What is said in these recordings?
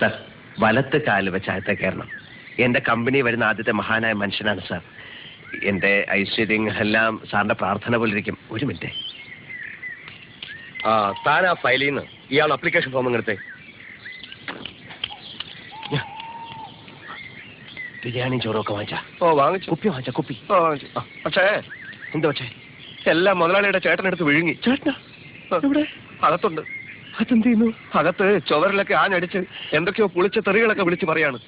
Sir വലത്ത് കാല് വെച്ച് അകത്തെ കയറണം. എന്റെ കമ്പനി വരുന്ന ആദ്യത്തെ മഹാനായ മനുഷ്യനാണ് സാർ. എന്റെ ഐശ്വര്യങ്ങളെല്ലാം സാറിന്റെ പ്രാർത്ഥന പോലിരിക്കും. ഒരു മിനിറ്റ്. താൻ ആ ഫയലിൽ നിന്ന് ഇയാൾ അപ്ലിക്കേഷൻ ഫോം എടുത്തേ. ബിരിയാണി ചോറൊക്കെ വാങ്ങിച്ചാ? വാങ്ങിച്ചു. കുപ്പി വാങ്ങിച്ച? കുപ്പി വാങ്ങിച്ചു. പക്ഷേ എന്താ പക്ഷേ? എല്ലാം മുതലാളിയുടെ ചേട്ടനെടുത്ത് വിഴുങ്ങി. ചേട്ടനാ? എവിടെ? അകത്തുണ്ട്. അതെന്ത് ചെയ്യുന്നു? അകത്ത് ചുവരിലൊക്കെ ആഞ്ഞടിച്ച് എന്തൊക്കെയോ പുളിച്ച തെറികളൊക്കെ വിളിച്ച് പറയാണ്.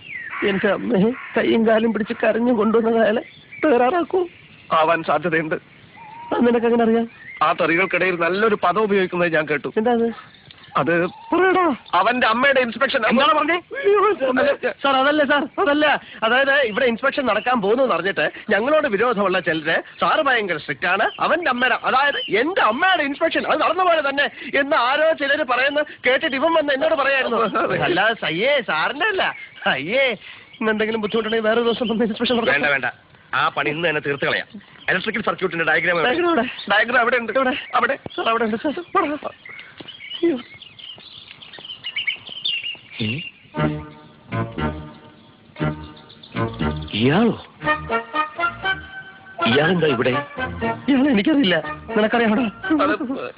എന്റെ അമ്മയെ കൈയും കാലും പിടിച്ച് കരഞ്ഞു കൊണ്ടുവന്ന അയാളെ തകരാറാക്കൂ. ആവാൻ സാധ്യതയുണ്ട്. അത് നിനക്ക് എങ്ങനെ അറിയാം? ആ തെറികൾക്കിടയിൽ നല്ലൊരു പദം ഉപയോഗിക്കുന്നത് ഞാൻ കേട്ടു. എന്താ അത്? അവന്റെ അമ്മയുടെ ഇൻസ്പെക്ഷൻ. എന്താണ് പറഞ്ഞേ? സാർ അതല്ല സാർ, അതല്ല. അതായത് ഇവിടെ ഇൻസ്പെക്ഷൻ നടക്കാൻ പോകുന്നു പറഞ്ഞിട്ട് ഞങ്ങളോട് വിരോധമുള്ള ചിലര് സാറ് ഭയങ്കര സ്ട്രിക്റ്റ് ആണ്, അവന്റെ അമ്മയുടെ, അതായത് എന്റെ അമ്മയുടെ ഇൻസ്പെക്ഷൻ അത് നടന്ന പോലെ തന്നെ എന്ന് ആരോ ചിലര് പറയുന്ന കേട്ടിട്ട് ഇവൻ വന്ന് എന്നോട് പറയായിരുന്നു. അല്ലാതെ സയ്യേ സാറിന്റെ അല്ല. അയ്യേ എന്തെങ്കിലും ബുദ്ധിമുട്ടുണ്ടെങ്കിൽ വേറെ ദിവസം വന്ന് ഇൻസ്പെക്ഷൻ. വേണ്ട വേണ്ട, ആ പണി ഇന്ന് തന്നെ തീർത്ത് കളയാം. ഇലക്ട്രിക്കൽ സർക്യൂട്ടിന്റെ ഡയഗ്രാം അവിടെ ഉണ്ട്. അവിടെ സാർ അവിടെ ഉണ്ട് സാർ. ഇയാളോ? ഇയാളെന്താ ഇവിടെ? ഇയാളെ എനിക്കറിയില്ല, നിനക്കറിയാമോ?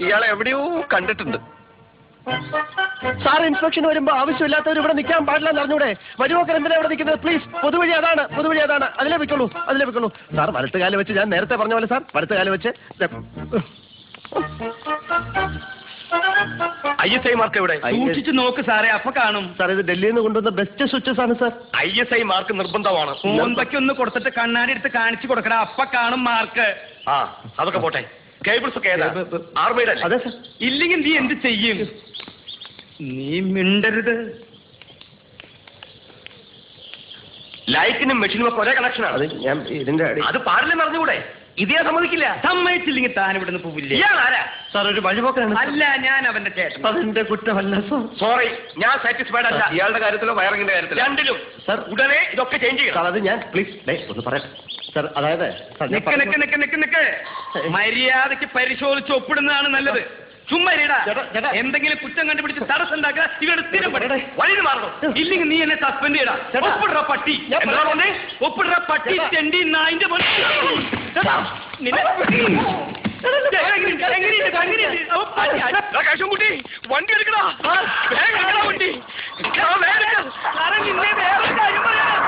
ഇയാളെ എവിടെയോ കണ്ടിട്ടുണ്ട്. സാർ ഇൻസ്പെക്ഷൻ വരുമ്പോ ആവശ്യമില്ലാത്തവർ ഇവിടെ നിൽക്കാൻ പാടില്ല എന്ന് അറിഞ്ഞൂടെ? വരുവോക്കർ എന്തിനാ ഇവിടെ നിൽക്കുന്നത്? പ്ലീസ്, പൊതുവഴി അതാണ്, പൊതുവഴി അതാണ്. അതിലേ വെക്കുള്ളൂ, അതിലേ വെക്കുള്ളൂ. സാർ വലത്തുകാല് വെച്ച്, ഞാൻ നേരത്തെ പറഞ്ഞ പോലെ സാർ വലത്തുകാല് വെച്ച്. ISI മാർക്ക് എവിടെ? സൂക്ഷിച്ചു നോക്ക് സാറേ, അപ്പൊ കാണും. സാർ ഇത് ഡൽഹിയിൽ നിന്ന് കൊണ്ടുവന്ന ബെസ്റ്റ് സ്വിച്ചസ് ആണ് സാർ. ISI മാർക്ക് നിർബന്ധമാണ്. ഫോൺപൊക്കെ കൊടുത്തിട്ട് കണ്ണാടി എടുത്ത് കാണിച്ചു കൊടുക്കണം, അപ്പൊ കാണും മാർക്ക്. അതൊക്കെ പോട്ടെ. കേബിൾസ് ഒക്കെ ഏതാ? ആർമയുടെ? അതെ സാർ. ഇല്ലെങ്കിൽ നീ എന്ത് ചെയ്യും? നീ മിണ്ടരുത്. ലൈറ്റിനും മെഷീനും ഒക്കെ ഒരേ കണക്ഷനാണ്. അത് ഞാൻ ഇതിന്റെ അത് പാടില്ലെന്ന് അറിഞ്ഞുകൂടെ? ഇതേ സമ്മതിക്കില്ല. സമ്മതിച്ചില്ലെങ്കിൽ താൻ ഇവിടെ നിന്ന് പോവില്ല. ഇയാളാരാ? സാർ ഒരു വഴിപോക്കാണ്. അല്ല, ഞാൻ അവന്റെ ചേട്ടൻ. അതെന്റെ കുറ്റമല്ല സാർ. സോറി, ഞാൻ സാറ്റിസ്ഫൈഡ് അല്ല. ഇയാളുടെ കാര്യത്തിലോ വയറിങ്ങിന്റെ കാര്യത്തിലോ? രണ്ടിലും. സാർ ഉടനെ ഇതൊക്കെ ചേഞ്ച് ചെയ്യണം. സാർ അത് ഞാൻ പ്ലീസ് ഒന്ന് പറയട്ടെ സാർ. അതായത് നിക്ക് മര്യാദക്ക് പരിശോധിച്ച് ഒപ്പിടുന്നതാണ് നല്ലത്. ചുമ്മാ എന്തെങ്കിലും കുറ്റം കണ്ടുപിടിച്ച് തടസ്സം ഉണ്ടാക്കുക. ഇവരുടെ സ്ഥിരം വഴി മാറണം. ഇല്ലെങ്കിൽ നീ എന്നെ സസ്പെൻഡ് ചെയ്യടാ. ഒപ്പിടുന്ന പട്ടി, ഒപ്പിടുന്ന പട്ടി, ചെണ്ടി നായിന്റെ കുട്ടി വണ്ടി എടുക്കടാ, വണ്ടി. നിന്നെ വേറെ കാര്യം പറയാം.